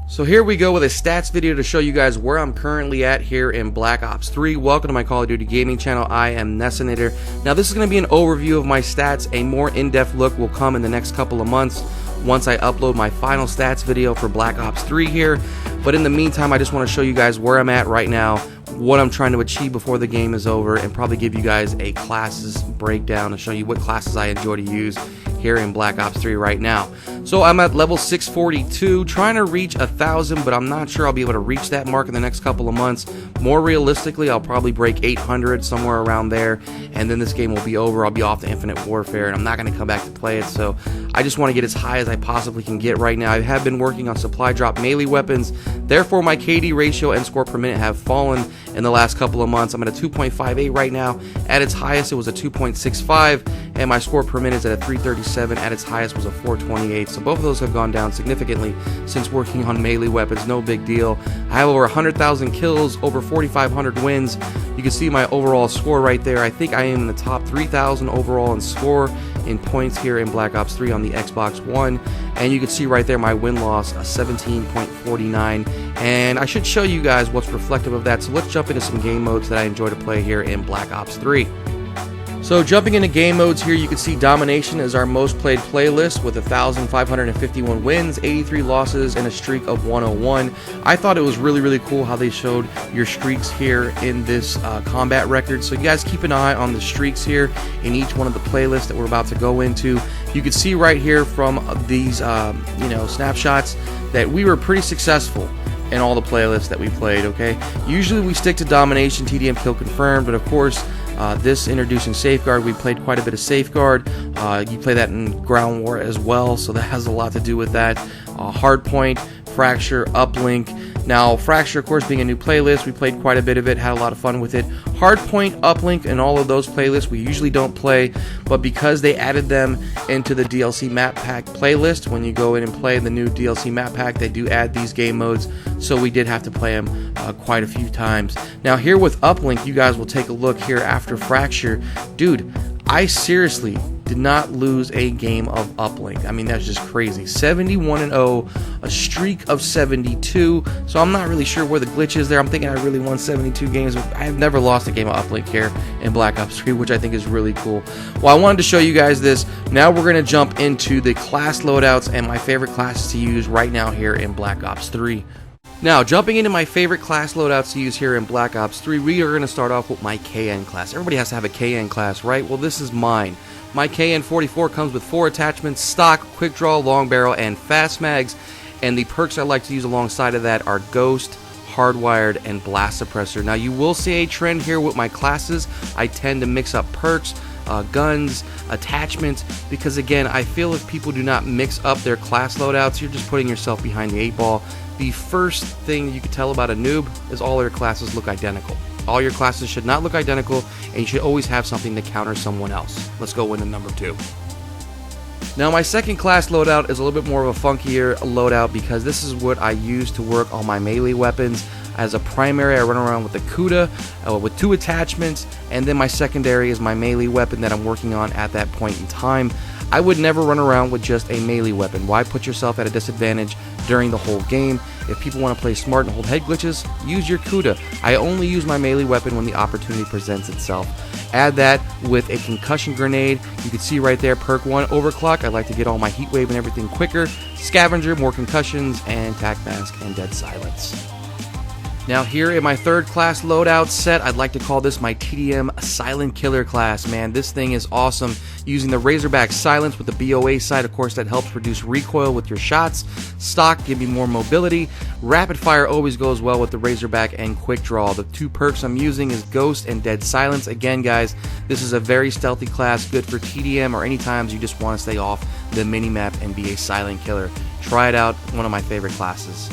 So here we go with a stats video to show you guys where I'm currently at here in Black Ops 3. Welcome to my Call of Duty gaming channel. I am Nessinator. Now this is going to be an overview of my stats. A more in-depth look will come in the next couple of months once I upload my final stats video for Black Ops 3 here. But in the meantime, I just want to show you guys where I'm at right now, what I'm trying to achieve before the game is over, and probably give you guys a classes breakdown and show you what classes I enjoy to use here in Black Ops 3 right now. So I'm at level 642, trying to reach 1,000, but I'm not sure I'll be able to reach that mark in the next couple of months. More realistically, I'll probably break 800, somewhere around there, and then this game will be over. I'll be off to Infinite Warfare, and I'm not going to come back to play it, so I just want to get as high as I possibly can get right now. I have been working on supply drop melee weapons, therefore my KD ratio and score per minute have fallen in the last couple of months. I'm at a 2.58 right now. At its highest, it was a 2.65, and my score per minute is at a 337. At its highest was a 428. So both of those have gone down significantly since working on melee weapons. No big deal. I have over 100,000 kills, over 4,500 wins. You can see my overall score right there. I think I am in the top 3,000 overall in score in points here in Black Ops 3 on the Xbox One. And you can see right there my win-loss, 17.49. And I should show you guys what's reflective of that. So let's jump into some game modes that I enjoy to play here in Black Ops 3. So jumping into game modes here, you can see Domination is our most played playlist with 1,551 wins, 83 losses, and a streak of 101. I thought it was really cool how they showed your streaks here in this combat record. So you guys keep an eye on the streaks here in each one of the playlists that we're about to go into. You can see right here from these snapshots that we were pretty successful in all the playlists that we played. Okay, usually we stick to Domination, TDM kill confirmed, but of course this introducing Safeguard, we played quite a bit of Safeguard. You play that in Ground War as well, so that has a lot to do with that. Hardpoint, Fracture, Uplink. Now, Fracture, of course, being a new playlist, we played quite a bit of it, had a lot of fun with it. Hardpoint, Uplink, and all of those playlists we usually don't play, but because they added them into the DLC map pack playlist, when you go in and play the new DLC map pack, they do add these game modes, so we did have to play them quite a few times. Now, here with Uplink, you guys will take a look here after Fracture. Dude, I seriously did not lose a game of Uplink. I mean, that's just crazy. 71-0, a streak of 72. So I'm not really sure where the glitch is there. I'm thinking I really won 72 games. I have never lost a game of Uplink here in Black Ops 3, which I think is really cool. Well, I wanted to show you guys this. Now we're going to jump into the class loadouts and my favorite classes to use right now here in Black Ops 3. Now, jumping into my favorite class loadouts to use here in Black Ops 3, we are going to start off with my KN class. Everybody has to have a KN class, right? Well, this is mine. My KN-44 comes with 4 attachments: stock, quick draw, long barrel, and fast mags. And the perks I like to use alongside of that are Ghost, Hardwired, and Blast Suppressor. Now, you will see a trend here with my classes. I tend to mix up perks, guns, attachments, because again, I feel if people do not mix up their class loadouts, you're just putting yourself behind the 8 ball. The first thing you can tell about a noob is all their classes look identical. All your classes should not look identical, and you should always have something to counter someone else. Let's go into number 2. Now, my second class loadout is a little bit more of a funkier loadout because this is what I use to work on my melee weapons. As a primary, I run around with the Kuda with 2 attachments, and then my secondary is my melee weapon that I'm working on at that point in time. I would never run around with just a melee weapon. Why put yourself at a disadvantage during the whole game? If people want to play smart and hold head glitches, use your Kuda. I only use my melee weapon when the opportunity presents itself. Add that with a concussion grenade. You can see right there, perk 1, overclock. I like to get all my heat wave and everything quicker. Scavenger, more concussions, and tac mask and dead silence. Now, here in my third class loadout set, I'd like to call this my TDM Silent Killer class. Man, this thing is awesome. Using the Razorback Silence with the BOA sight, of course, that helps reduce recoil with your shots. Stock, give me more mobility. Rapid Fire always goes well with the Razorback and Quick Draw. The 2 perks I'm using is Ghost and Dead Silence. Again, guys, this is a very stealthy class, good for TDM or any times you just want to stay off the minimap and be a silent killer. Try it out, one of my favorite classes.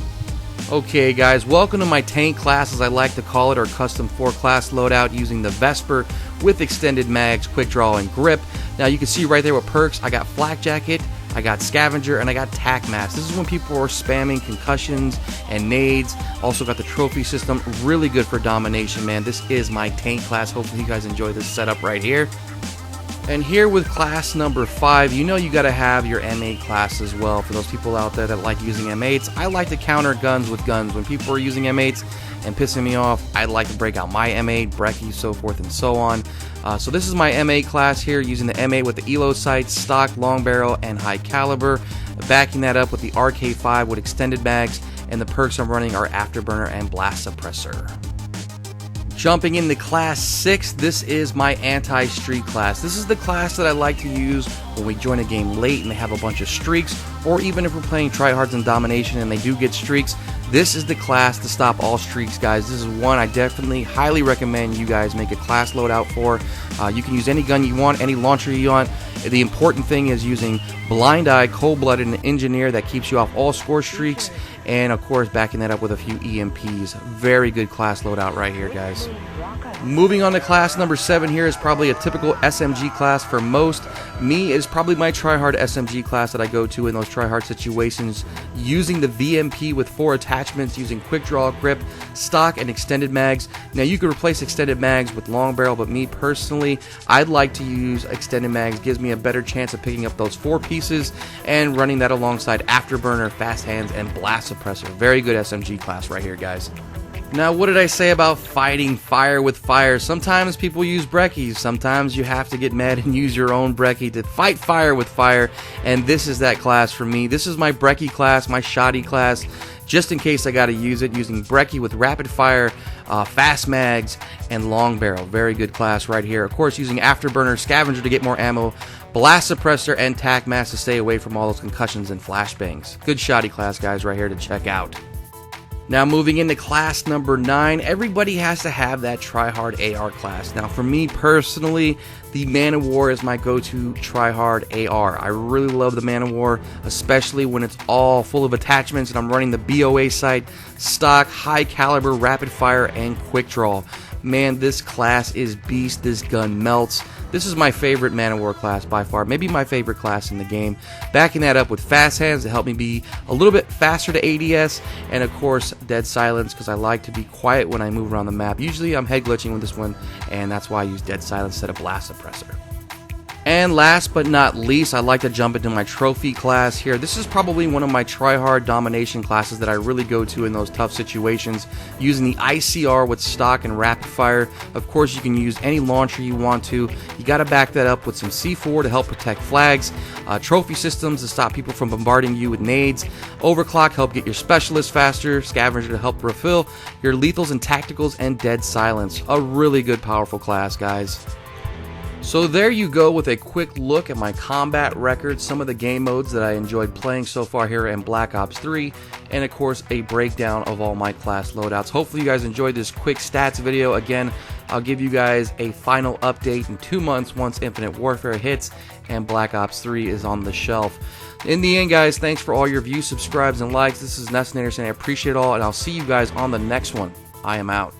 Okay guys, welcome to my tank class, as I like to call it, or custom 4-class loadout using the Vesper with extended mags, quick draw, and grip. Now you can see right there with perks, I got Flak Jacket, I got Scavenger, and I got Tac Mask. This is when people are spamming concussions and nades. Also got the trophy system, really good for domination, man. This is my tank class. Hopefully you guys enjoy this setup right here. And here with class number 5, you know you gotta have your M8 class as well. For those people out there that like using M8s, I like to counter guns with guns. When people are using M8s and pissing me off, I like to break out my M8, brecci, so forth and so on. So this is my M8 class here, using the M8 with the ELO sights, stock, long barrel, and high caliber. Backing that up with the RK5 with extended mags, and the perks I'm running are afterburner and blast suppressor. Jumping into class 6, this is my anti-streak class. This is the class that I like to use when we join a game late and they have a bunch of streaks, or even if we're playing tryhards and domination and they do get streaks. This is the class to stop all streaks, guys. This is one I definitely highly recommend you guys make a class loadout for. You can use any gun you want, any launcher you want. The important thing is using blind eye, cold-blooded, and engineer that keeps you off all score streaks, and of course backing that up with a few EMPs. Very good class loadout right here, guys. Moving on to class number 7 here is probably a typical SMG class for most. Me is probably my tryhard SMG class that I go to in those tryhard situations, using the VMP with 4 attachments, using quick draw grip, stock, and extended mags. Now you can replace extended mags with long barrel, but me personally, I'd like to use extended mags. Gives me a better chance of picking up those 4 pieces and running that alongside afterburner, fast hands, and blast suppressor. Very good SMG class right here, guys. Now, what did I say about fighting fire with fire? Sometimes people use breccis. Sometimes you have to get mad and use your own brecci to fight fire with fire, and this is that class for me. This is my brecci class, my shoddy class, just in case I got to use it, using brecci with rapid fire, fast mags, and long barrel. Very good class right here. Of course, using afterburner, scavenger to get more ammo, blast suppressor, and tac mask to stay away from all those concussions and flashbangs. Good shoddy class, guys, right here to check out. Now moving into class number 9, everybody has to have that tryhard AR class. Now for me personally, the Man of War is my go-to tryhard AR. I really love the Man of War, especially when it's all full of attachments and I'm running the BOA sight, stock, high caliber, rapid fire, and quick draw. Man, this class is beast. This gun melts. This is my favorite Man of War class by far, maybe my favorite class in the game. Backing that up with fast hands to help me be a little bit faster to ADS, and of course dead silence because I like to be quiet when I move around the map. Usually I'm head glitching with this one, and that's why I use dead silence instead of blast suppressor. And last but not least, I'd like to jump into my trophy class here. This is probably one of my tryhard domination classes that I really go to in those tough situations, using the ICR with stock and rapid fire. Of course, you can use any launcher you want to. You got to back that up with some C4 to help protect flags, trophy systems to stop people from bombarding you with nades, overclock help get your specialists faster, scavenger to help refill your lethals and tacticals, and dead silence. A really good, powerful class, guys. So there you go with a quick look at my combat record, some of the game modes that I enjoyed playing so far here in Black Ops 3, and of course a breakdown of all my class loadouts. Hopefully you guys enjoyed this quick stats video. Again, I'll give you guys a final update in 2 months once Infinite Warfare hits and Black Ops 3 is on the shelf. In the end, guys, thanks for all your views, subscribes, and likes. This is Nessinator saying I appreciate it all, and I'll see you guys on the next one. I am out.